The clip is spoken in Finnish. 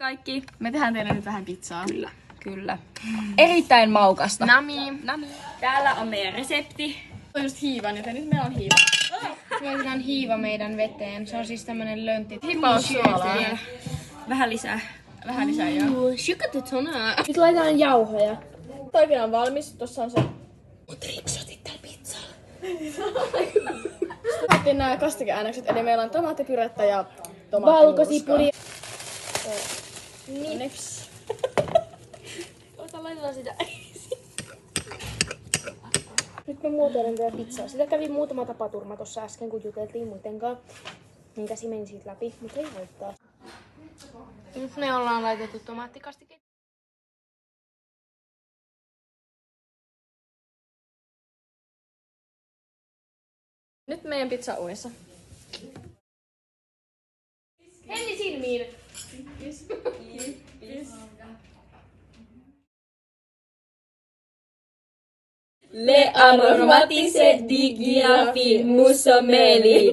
Kaikki. Me tehdään teille nyt vähän pizzaa. Kyllä, kyllä. Erittäin maukasta. Nami. Täällä on meidän resepti. On just hiivan, joten nyt meillä on hiiva. Laitetaan hiiva meidän veteen. Se on siis tämmönen löntti. Hiipaussuolaa. Vähän lisää. Joo. Shukatutona. Nyt laitetaan jauhoja. Toikin on valmis. Tossa on se. Mut riksotit täällä pizzalla. Saatiin nää kastikeäänekset, eli meillä on tomaattipyrettä ja tomaattimurskaa. Valkosipuli. Niin. Laitetaan sitä. Nyt mä muotoilen tätä pizzaa. Sitä kävi muutama tapaturma tossa äsken, kun juteltiin muitenkaan. Niin käsi meni siitä läpi, mutta ei haittaa. Nyt me ollaan laitettu tomaattikastike. Nyt meidän pizza uunissa. Henni silmiin! Le aromatise di Giraffi Mussomeli.